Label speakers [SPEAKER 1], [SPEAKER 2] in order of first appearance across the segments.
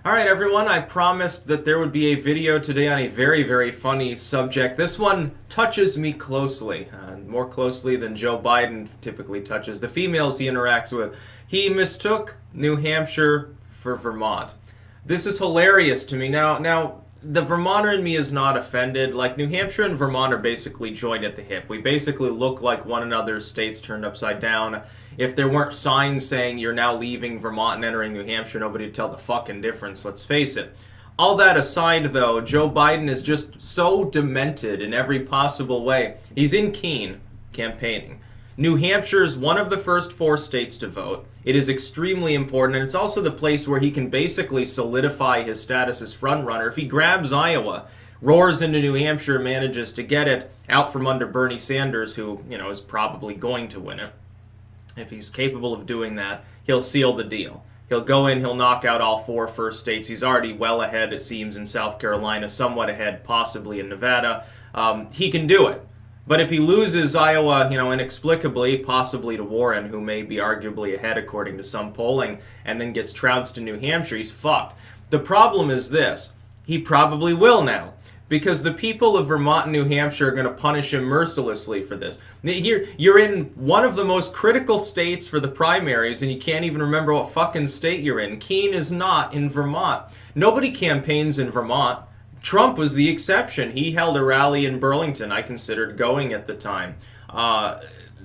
[SPEAKER 1] Alright everyone, I promised that there would be a video today on a very, very funny subject. This one touches me closely, more closely than Joe Biden typically touches the females he interacts with. He mistook New Hampshire for Vermont. This is hilarious to me. Now, the Vermonter in me is not offended. Like, New Hampshire and Vermont are basically joined at the hip. We basically look like one another's states turned upside down. If there weren't signs saying you're now leaving Vermont and entering New Hampshire, nobody would tell the fucking difference, let's face it. All that aside, though, Joe Biden is just so demented in every possible way. He's in Keene, campaigning. New Hampshire is one of the first 4 states to vote. It is extremely important, and it's also the place where he can basically solidify his status as frontrunner. If he grabs Iowa, roars into New Hampshire, manages to get it out from under Bernie Sanders, who, is probably going to win it. If he's capable of doing that, he'll seal the deal. He'll go in, he'll knock out all 4 first states. He's already well ahead, it seems, in South Carolina, somewhat ahead, possibly in Nevada. He can do it. But if he loses Iowa, inexplicably, possibly to Warren, who may be arguably ahead according to some polling, and then gets trounced in New Hampshire, he's fucked. The problem is this. He probably will now. Because the people of Vermont and New Hampshire are going to punish him mercilessly for this. Here, you're in one of the most critical states for the primaries, and you can't even remember what fucking state you're in. Keene is not in Vermont. Nobody campaigns in Vermont. Trump was the exception. He held a rally in Burlington. I considered going at the time.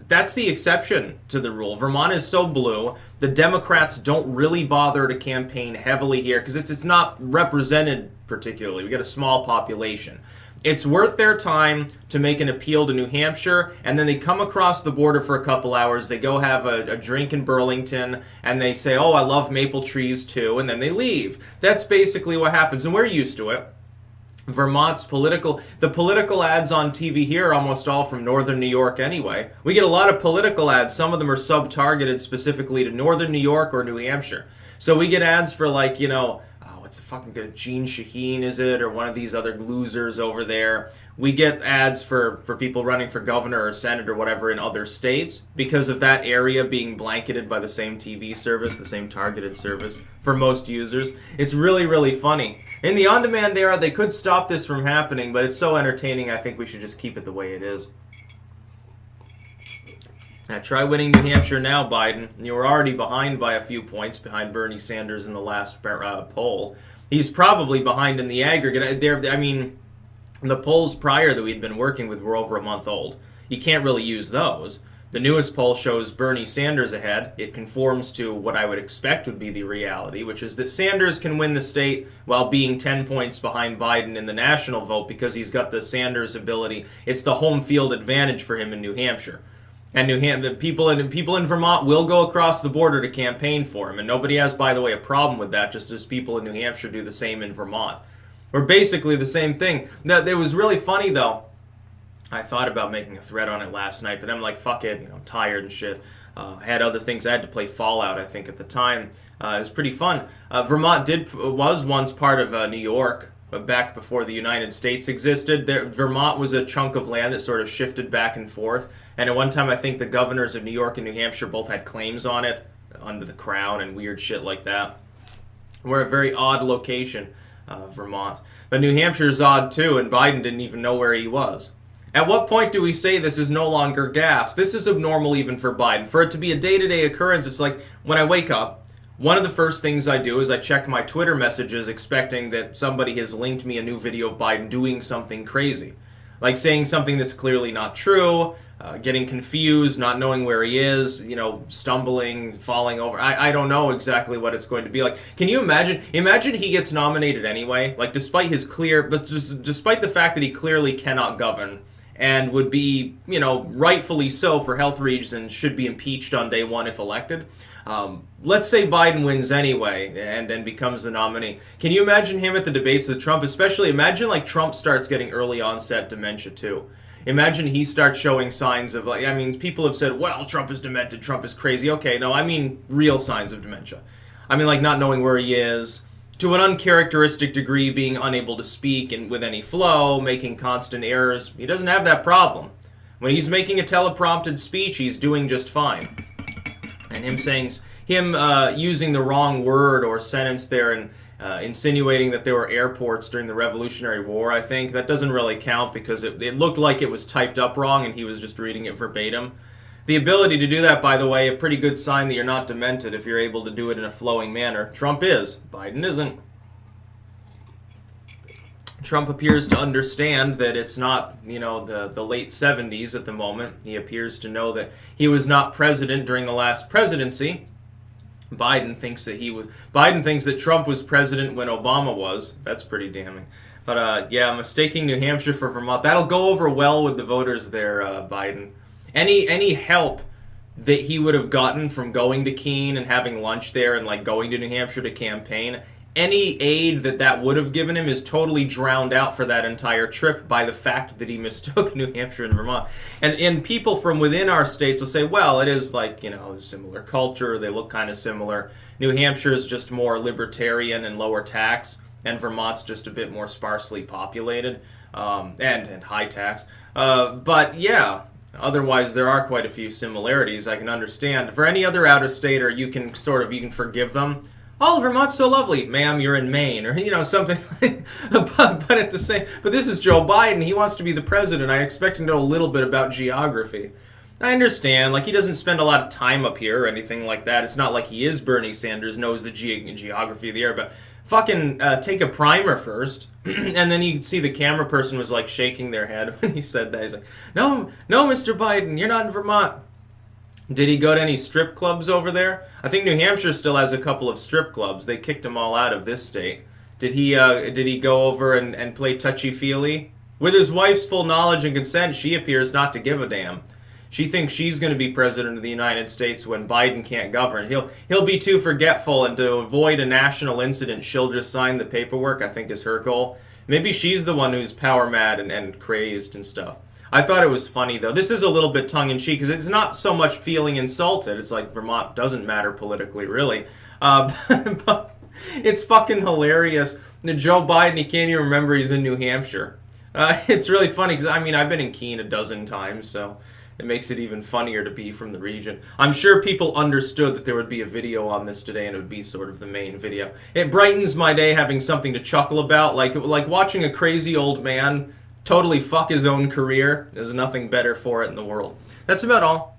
[SPEAKER 1] That's the exception to the rule. Vermont is so blue. The Democrats don't really bother to campaign heavily here because it's not represented particularly. We got a small population. It's worth their time to make an appeal to New Hampshire, and then they come across the border for a couple hours. They go have a drink in Burlington, and they say, oh, I love maple trees too, and then they leave. That's basically what happens, and we're used to it. Vermont's the political ads on TV here are almost all from northern New York anyway. We get a lot of political ads. Some of them are sub-targeted specifically to northern New York or New Hampshire. So we get ads for like, what's the fucking good, Gene Shaheen, is it? Or one of these other losers over there. We get ads for people running for governor or senate or whatever in other states because of that area being blanketed by the same TV service, the same targeted service for most users. It's really, really funny. In the on-demand era, they could stop this from happening, but it's so entertaining, I think we should just keep it the way it is. Now, try winning New Hampshire now, Biden. You were already behind by a few points behind Bernie Sanders in the last poll. He's probably behind in the aggregate. The polls prior that we'd been working with were over a month old. You can't really use those. The newest poll shows Bernie Sanders ahead. It conforms to what I would expect would be the reality, which is that Sanders can win the state while being 10 points behind Biden in the national vote because he's got the Sanders ability. It's the home field advantage for him in New Hampshire. And people in Vermont will go across the border to campaign for him, and nobody has, by the way, a problem with that, just as people in New Hampshire do the same in Vermont. We're basically the same thing. Now, it was really funny, though. I thought about making a thread on it last night, but I'm like, fuck it, I'm tired and shit. I had other things. I had to play Fallout, I think, at the time. It was pretty fun. Vermont was once part of New York, but back before the United States existed. Vermont was a chunk of land that sort of shifted back and forth. And at one time, I think the governors of New York and New Hampshire both had claims on it under the crown and weird shit like that. We're a very odd location, Vermont. But New Hampshire's odd, too, and Biden didn't even know where he was. At what point do we say this is no longer gaffes? This is abnormal even for Biden. For it to be a day-to-day occurrence, it's like when I wake up, one of the first things I do is I check my Twitter messages expecting that somebody has linked me a new video of Biden doing something crazy. Like saying something that's clearly not true, getting confused, not knowing where he is, stumbling, falling over. I don't know exactly what it's going to be like. Can you imagine? Imagine he gets nominated anyway, like despite the fact that he clearly cannot govern and would be, rightfully so for health reasons, should be impeached on day one if elected. Let's say Biden wins anyway and becomes the nominee. Can you imagine him at the debates with Trump? Especially imagine like Trump starts getting early onset dementia too. Imagine he starts showing signs of people have said, well, Trump is demented, Trump is crazy. Okay, no, I mean real signs of dementia. I mean like not knowing where he is, to an uncharacteristic degree being unable to speak and with any flow, making constant errors. He doesn't have that problem. When he's making a teleprompted speech, he's doing just fine. And him using the wrong word or sentence there and insinuating that there were airports during the Revolutionary War, I think. That doesn't really count because it looked like it was typed up wrong and he was just reading it verbatim. The ability to do that, by the way, a pretty good sign that you're not demented if you're able to do it in a flowing manner. Trump is. Biden isn't. Trump appears to understand that it's not, the late 70s at the moment. He appears to know that he was not president during the last presidency. Biden thinks that Trump was president when Obama was. That's pretty damning. But yeah, mistaking New Hampshire for Vermont. That'll go over well with the voters there, Biden. Any help that he would have gotten from going to Keene and having lunch there and like going to New Hampshire to campaign, any aid that would have given him is totally drowned out for that entire trip by the fact that he mistook New Hampshire and Vermont. And people from within our states will say, well, it is like, a similar culture. They look kind of similar. New Hampshire is just more libertarian and lower tax, and Vermont's just a bit more sparsely populated and high tax. But yeah, otherwise there are quite a few similarities I can understand. For any other out-of-stater, you can forgive them. Oh, Vermont's so lovely. Ma'am, you're in Maine, or, something. but this is Joe Biden. He wants to be the president. I expect him to know a little bit about geography. I understand, he doesn't spend a lot of time up here or anything like that. It's not like he is Bernie Sanders, knows the geography of the air, but fucking take a primer first. And then you can see the camera person was, shaking their head when he said that. He's like, no, Mr. Biden, you're not in Vermont. Did he go to any strip clubs over there? I think New Hampshire still has a couple of strip clubs. They kicked them all out of this state. Did he go over and play touchy-feely? With his wife's full knowledge and consent, she appears not to give a damn. She thinks she's going to be president of the United States when Biden can't govern. He'll be too forgetful, and to avoid a national incident, she'll just sign the paperwork, I think is her goal. Maybe she's the one who's power-mad and crazed and stuff. I thought it was funny, though. This is a little bit tongue-in-cheek, because it's not so much feeling insulted. It's like Vermont doesn't matter politically, really. But it's fucking hilarious. Joe Biden, he can't even remember he's in New Hampshire. It's really funny, because, I've been in Keene a dozen times, so it makes it even funnier to be from the region. I'm sure people understood that there would be a video on this today, and it would be sort of the main video. It brightens my day having something to chuckle about, like watching a crazy old man totally fuck his own career. There's nothing better for it in the world. That's about all.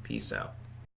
[SPEAKER 1] Peace out.